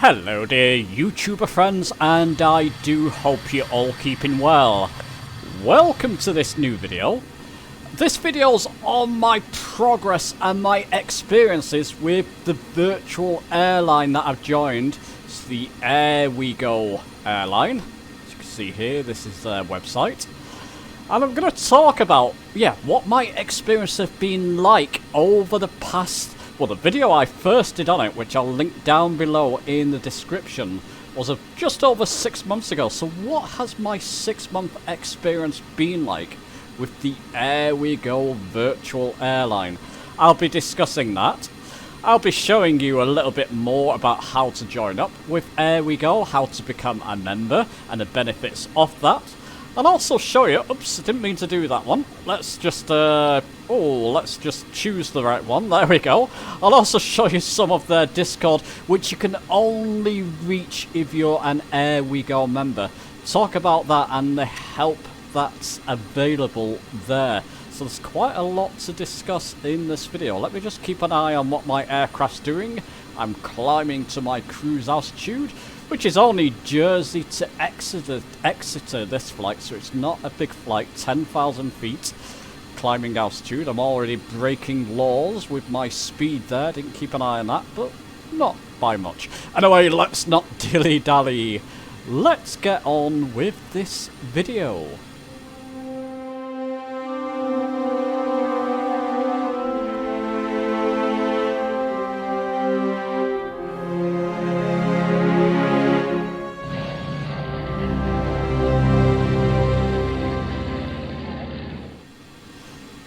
Hello dear YouTuber friends, and I do hope you're all keeping well. Welcome to this new video. This video's on my progress and my experiences with the virtual airline that I've joined. It's the Airwego airline. As you can see here, this is their website. And I'm going to talk about, what my experience has been like over the past... Well, the video I first did on it, which I'll link down below in the description, was of just over 6 months ago. So what has my 6-month experience been like with the Airwego virtual airline? I'll be discussing that. I'll be showing you a little bit more about how to join up with Airwego, how to become a member, and the benefits of that. I'll also show you, oops, I didn't mean to do that one. Let's just, let's just choose the right one. There we go. I'll also show you some of their Discord, which you can only reach if you're an Airwego member. Talk about that and the help that's available there. So there's quite a lot to discuss in this video. Let me just keep an eye on what my aircraft's doing. I'm climbing to my cruise altitude, which is only Jersey to Exeter this flight, so it's not a big flight, 10,000 feet climbing altitude. I'm already breaking laws with my speed there, didn't keep an eye on that, but not by much. Anyway, let's not dilly-dally. Let's get on with this video.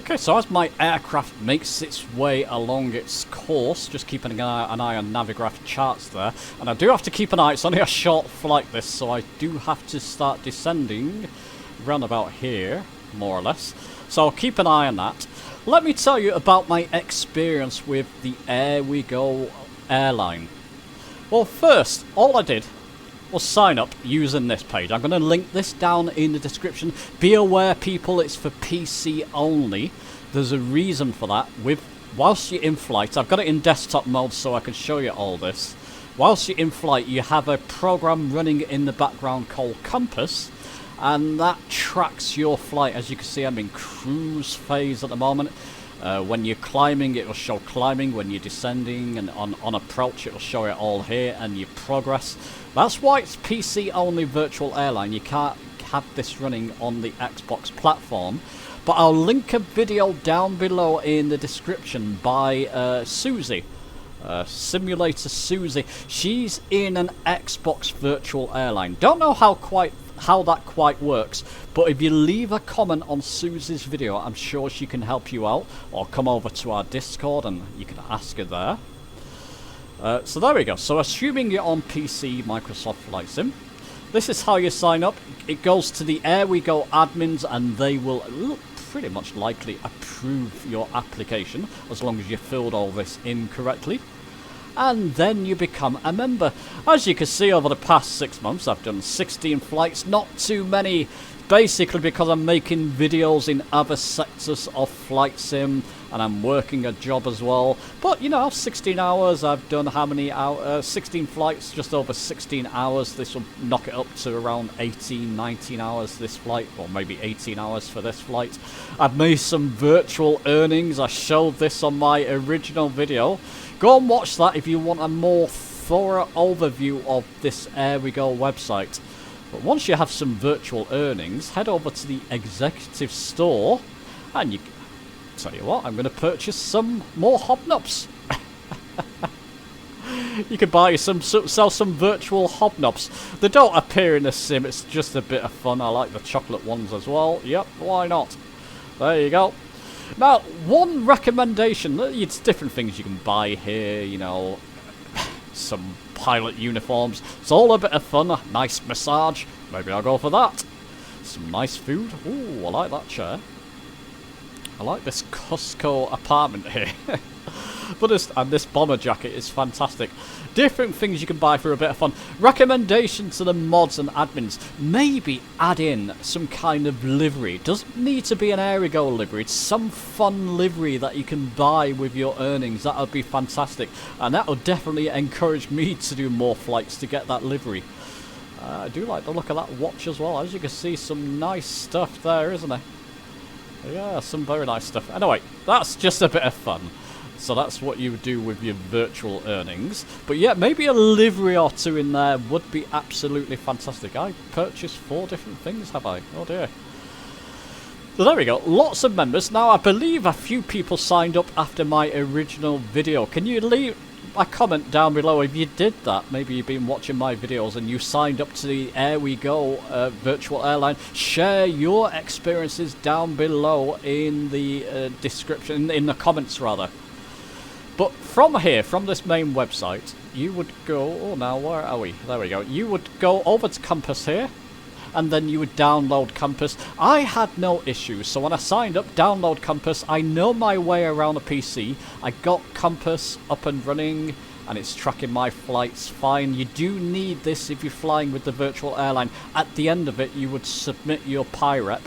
Okay, so as my aircraft makes its way along its course, just keeping an eye on Navigraph charts there, and I do have to keep an eye, it's only a short flight this, so I do have to start descending round about here, more or less, so I'll keep an eye on that. Let me tell you about my experience with the Airwego airline. Well, first, all I did was sign up using this page. I'm going to link this down in the description. Be aware, people, it's for PC only. There's a reason for that. Whilst you're in flight, I've got it in desktop mode so I can show you all this. Whilst you're in flight, you have a program running in the background called Compass, and that tracks your flight. As you can see, I'm in cruise phase at the moment. When you're climbing, it will show climbing. When you're descending and on approach, it will show it all here and your progress. That's why it's PC only virtual airline. You can't have this running on the Xbox platform. But I'll link a video down below in the description by Susie. Simulator Susie. She's in an Xbox virtual airline. Don't know how that quite works, but if you leave a comment on Susie's video, I'm sure she can help you out, or come over to our Discord and you can ask her there. So there we go. So assuming you're on PC Microsoft Flight Sim, this is how you sign up. It goes to the Airwego admins and they will pretty much likely approve your application as long as you filled all this in correctly. And then you become a member. As you can see, over the past 6 months, I've done 16 flights, not too many, basically because I'm making videos in other sectors of Flight Sim, and I'm working a job as well. But, you know, 16 hours, I've done how many hours? 16 flights, just over 16 hours. This will knock it up to around 18, 19 hours this flight, or maybe 18 hours for this flight. I've made some virtual earnings. I showed this on my original video. Go and watch that if you want a more thorough overview of this Airwego website. But once you have some virtual earnings, head over to the executive store and you tell you what, I'm going to purchase some more hobnobs. You can buy sell some virtual hobnobs. They don't appear in the sim, it's just a bit of fun. I like the chocolate ones as well. Yep, why not? There you go. Now, one recommendation, it's different things you can buy here, you know, some pilot uniforms. It's all a bit of fun, a nice massage, maybe I'll go for that. Some nice food, ooh, I like that chair. I like this Costco apartment here. But this bomber jacket is fantastic. Different things you can buy for a bit of fun. Recommendation to the mods and admins. Maybe add in some kind of livery. Doesn't need to be an Airwego livery. It's some fun livery that you can buy with your earnings. That would be fantastic. And that will definitely encourage me to do more flights to get that livery. I do like the look of that watch as well. As you can see, some nice stuff there, isn't there? Yeah, some very nice stuff. Anyway, that's just a bit of fun. So that's what you would do with your virtual earnings. But yeah, maybe a livery or two in there would be absolutely fantastic. I purchased 4 different things, have I? Oh dear. So there we go. Lots of members. Now, I believe a few people signed up after my original video. Can you leave a comment down below if you did that? Maybe you've been watching my videos and you signed up to the Airwego virtual airline. Share your experiences down below in the description, in the comments rather. But from here, from this main website, you would go... Oh, now where are we? There we go. You would go over to Compass here, and then you would download Compass. I had no issues, so when I signed up, download Compass. I know my way around a PC. I got Compass up and running, and it's tracking my flights fine. You do need this if you're flying with the virtual airline. At the end of it, you would submit your PIREP.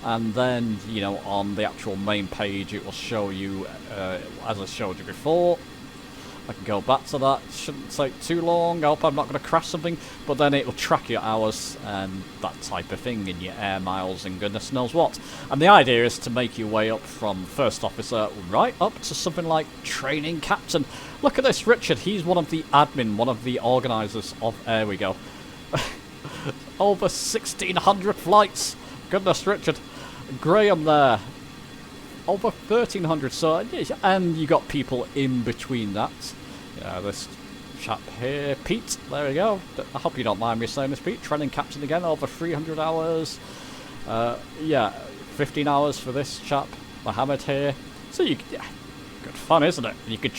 And then, you know, on the actual main page, it will show you, as I showed you before. I can go back to that. It shouldn't take too long. I hope I'm not going to crash something. But then it will track your hours and that type of thing, and your air miles and goodness knows what. And the idea is to make your way up from first officer right up to something like training captain. Look at this, Richard. He's one of the admin, one of the organisers of Airwego. Over 1,600 flights. Goodness, Richard. Graham there. Over 1,300. So, and you got people in between that. Yeah, this chap here, Pete. There we go. I hope you don't mind me saying this, Pete. Training captain again. Over 300 hours. Yeah, 15 hours for this chap, Mohammed here. So you, yeah, good fun, isn't it? You could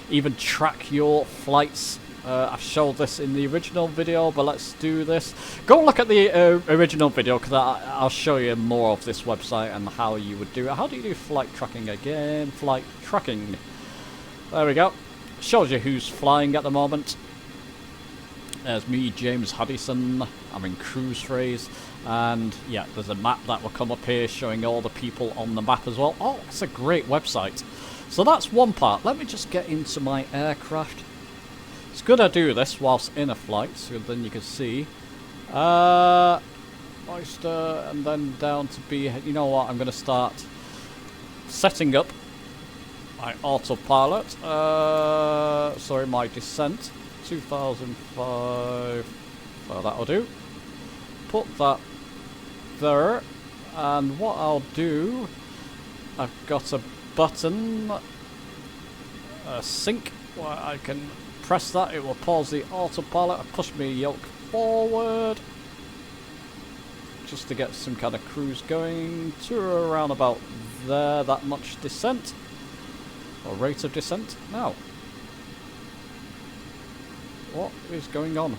even track your flights. I've showed this in the original video, but let's do this. Go and look at the original video, because I'll show you more of this website and how you would do it. How do you do flight tracking again? Flight tracking. There we go. Shows you who's flying at the moment. There's me, James Haddison. I'm in cruise phase. And yeah, there's a map that will come up here showing all the people on the map as well. Oh, it's a great website. So that's one part. Let me just get into my aircraft. It's good I do this whilst in a flight, so then you can see. Oyster, and then down to B. You know what? I'm going to start setting up my autopilot. Sorry, my descent. 2005. So that'll do. Put that there. And what I'll do, I've got a button, a sync, where I can press that, it will pause the autopilot and push me yoke forward just to get some kind of cruise going to around about there. That much descent or rate of descent. Now, what is going on?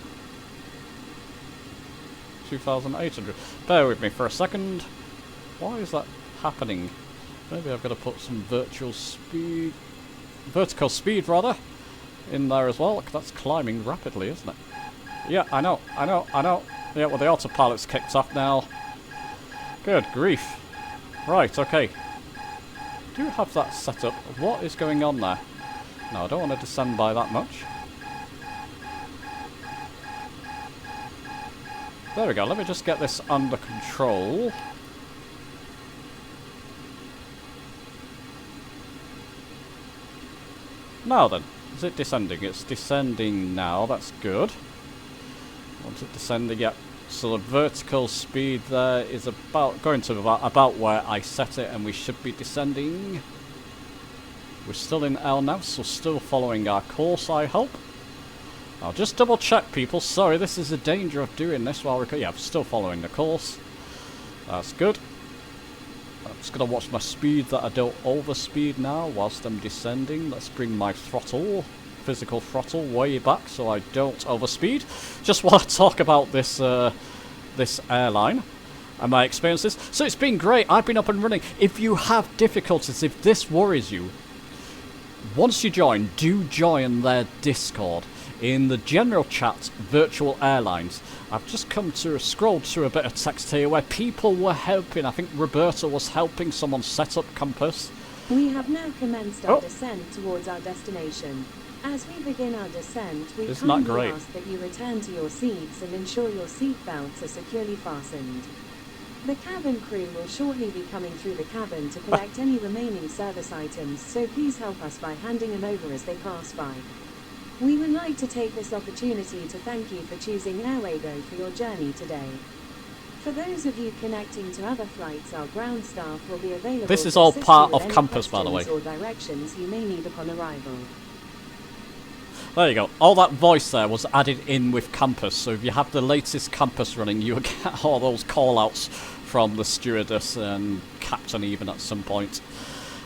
2,800. Bear with me for a second. Why is that happening? Maybe I've got to put some vertical speed rather, in there as well. That's climbing rapidly, isn't it? Yeah, I know. Yeah, well, the autopilot's kicked off now. Good grief. Right, okay. Do you have that set up? What is going on there? No, I don't want to descend by that much. There we go. Let me just get this under control. Now then. Is it descending? It's descending now, that's good. Once it descending, yeah. So the vertical speed there is about going to about where I set it, and we should be descending. We're still in L now, so still following our course, I hope. I'll just double check, people. Sorry, this is the danger of doing this while we're... Yeah, I'm still following the course. That's good. I'm just going to watch my speed that I don't overspeed now whilst I'm descending. Let's bring my throttle, physical throttle, way back so I don't overspeed. Just want to talk about this this airline and my experiences. So it's been great. I've been up and running. If you have difficulties, if this worries you, once you join, do join their Discord. In the general chat, Virtual Airlines, I've just come to scroll through a bit of text here where people were helping. I think Roberta was helping someone set up Compass. We have now commenced our descent towards our destination. As we begin our descent, we kindly ask that you return to your seats and ensure your seat belts are securely fastened. The cabin crew will shortly be coming through the cabin to collect any remaining service items, so please help us by handing them over as they pass by. We would like to take this opportunity to thank you for choosing Airwego for your journey today. For those of you connecting to other flights, our ground staff will be available. This is all part of Compass, by the way. Or directions you may need upon arrival. There you go. All that voice there was added in with Compass, so if you have the latest Compass running, you'll get all those call-outs from the stewardess and captain even at some point.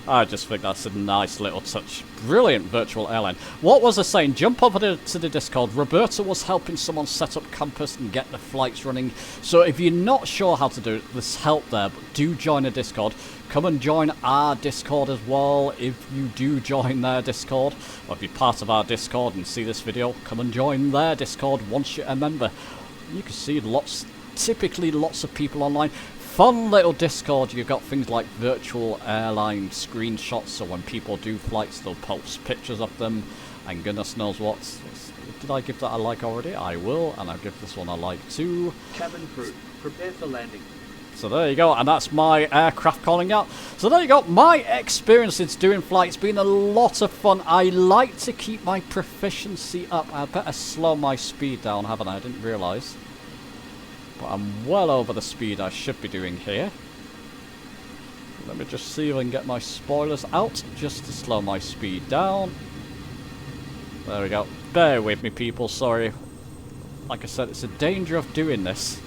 I just think that's a nice little touch. Brilliant Virtual Airline. What was I saying? Jump over to the Discord. Roberta was helping someone set up Compass and get the flights running. So if you're not sure how to do it, there's help there. But do join a Discord. Come and join our Discord as well. If you do join their Discord, or if you're part of our Discord and see this video, come and join their Discord once you're a member. You can see typically lots of people online. Fun little Discord. You've got things like Virtual Airline screenshots, so when people do flights, they'll post pictures of them, and goodness knows what. Did I give that a like already? I will, and I'll give this one a like too. Cabin crew, prepare for landing. So there you go, and that's my aircraft calling out. So there you go, my experience in doing flights been a lot of fun. I like to keep my proficiency up. I better slow my speed down, haven't I? I didn't realise. But I'm well over the speed I should be doing here. Let me just see if I can get my spoilers out, just to slow my speed down. There we go. Bear with me, people, sorry. Like I said, it's a danger of doing this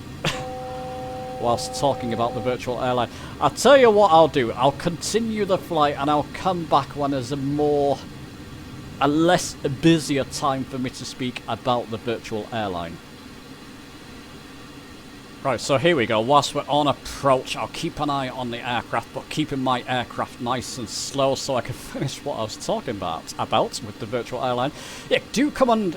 whilst talking about the Virtual Airline. I'll tell you what I'll do. I'll continue the flight and I'll come back when there's a less busier time for me to speak about the Virtual Airline. Right, so here we go. Whilst we're on approach, I'll keep an eye on the aircraft, but keeping my aircraft nice and slow so I can finish what I was talking about with the Virtual Airline. Yeah, do come and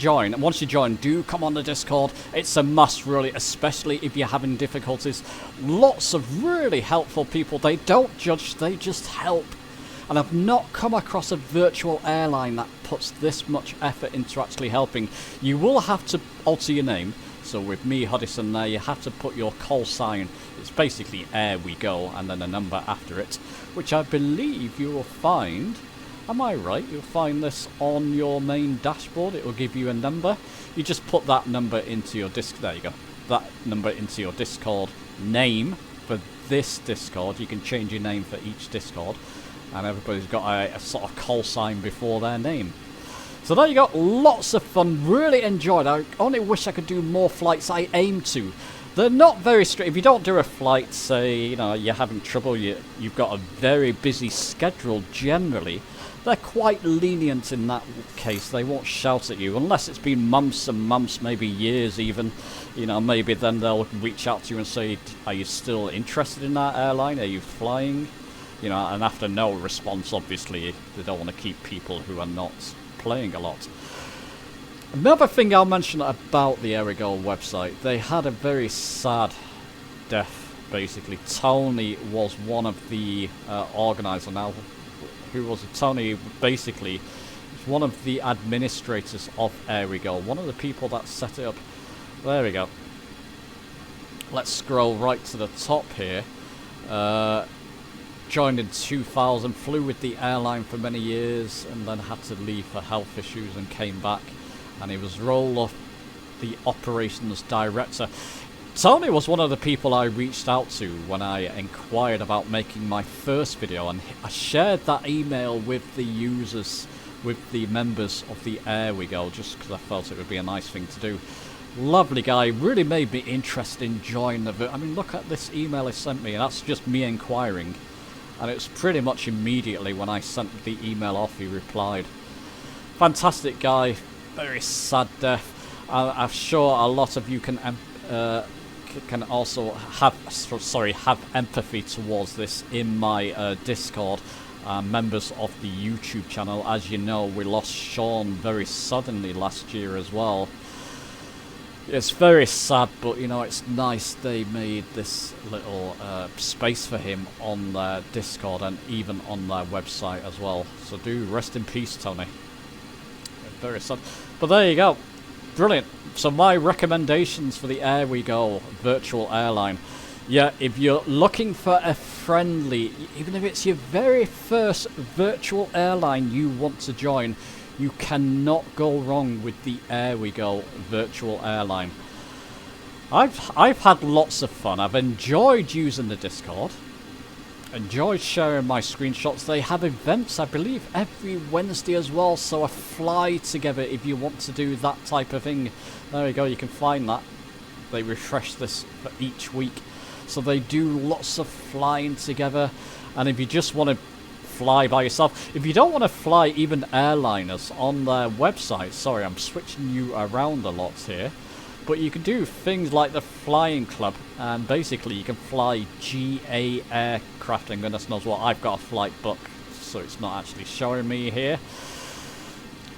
join. And once you join, do come on the Discord. It's a must, really, especially if you're having difficulties. Lots of really helpful people. They don't judge, they just help. And I've not come across a Virtual Airline that puts this much effort into actually helping. You will have to alter your name. So with me, Huddison, there, you have to put your call sign. It's basically Airwego and then a number after it, which I believe you will find. Am I right? You'll find this on your main dashboard. It will give you a number. You just put that number into your there you go. That number into your Discord name for this Discord. You can change your name for each Discord, and everybody's got a sort of call sign before their name. So there you go, lots of fun, really enjoyed. I only wish I could do more flights. I aim to. They're not very strict. If you don't do a flight, say, you know, you're having trouble, you've got a very busy schedule generally, they're quite lenient in that case. They won't shout at you, unless it's been months and months, maybe years even. You know, maybe then they'll reach out to you and say, are you still interested in that airline? Are you flying? You know, and after no response, obviously, they don't want to keep people who are not playing a lot. Another thing I'll mention about the Airwego website, they had a very sad death, basically. Tony was one of the organisers. Now, who was it? Tony basically was one of the administrators of Airwego, one of the people that set it up. There we go. Let's scroll right to the top here. Joined in 2000, flew with the airline for many years, and then had to leave for health issues and came back. And he was role of the operations director. Tony was one of the people I reached out to when I inquired about making my first video, and I shared that email with the users, with the members of the Airwego, just because I felt it would be a nice thing to do. Lovely guy, really made me interested in joining the... I mean, look at this email he sent me, and that's just me inquiring. And it was pretty much immediately when I sent the email off, he replied. Fantastic guy, very sad death. I'm sure a lot of you can also have empathy towards this in my Discord. members of the YouTube channel. As you know, we lost Sean very suddenly last year as well. It's very sad, but you know, it's nice they made this little space for him on their Discord and even on their website as well. So do rest in peace, Tony. Very sad. But there you go. Brilliant. So my recommendations for the Airwego virtual airline. Yeah, if you're looking for a friendly, even if it's your very first virtual airline you want to join, you cannot go wrong with the Airwego virtual airline. I've had lots of fun. I've enjoyed using the Discord, enjoyed sharing my screenshots. They have events, I believe, every Wednesday as well, so a fly together if you want to do that type of thing. There you go, you can find that. They refresh this for each week. So they do lots of flying together, and if you just want to fly by yourself, if you don't want to fly even airliners on their website, sorry, I'm switching you around a lot here, but you can do things like the Flying Club, and basically you can fly GA aircraft, and goodness knows what, I've got a flight book, so it's not actually showing me here.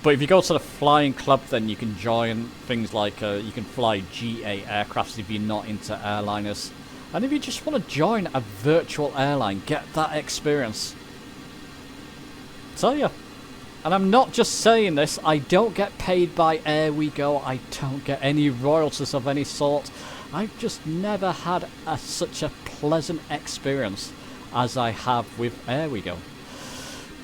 But if you go to the Flying Club, then you can join things like, you can fly GA aircrafts if you're not into airliners. And if you just want to join a virtual airline, get that experience. Tell you. And I'm not just saying this, I don't get paid by Airwego, I don't get any royalties of any sort. I've just never had such a pleasant experience as I have with Airwego.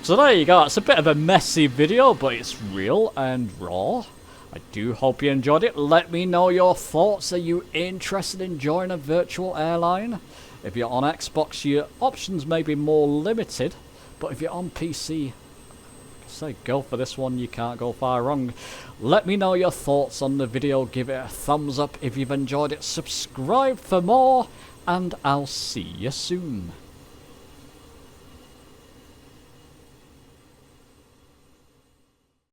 So there you go, it's a bit of a messy video, but it's real and raw. I do hope you enjoyed it. Let me know your thoughts. Are you interested in joining a virtual airline? If you're on Xbox, your options may be more limited, but if you're on PC, say go for this one, you can't go far wrong. Let me know your thoughts on the video. Give it a thumbs up if you've enjoyed it. Subscribe for more, and I'll see you soon.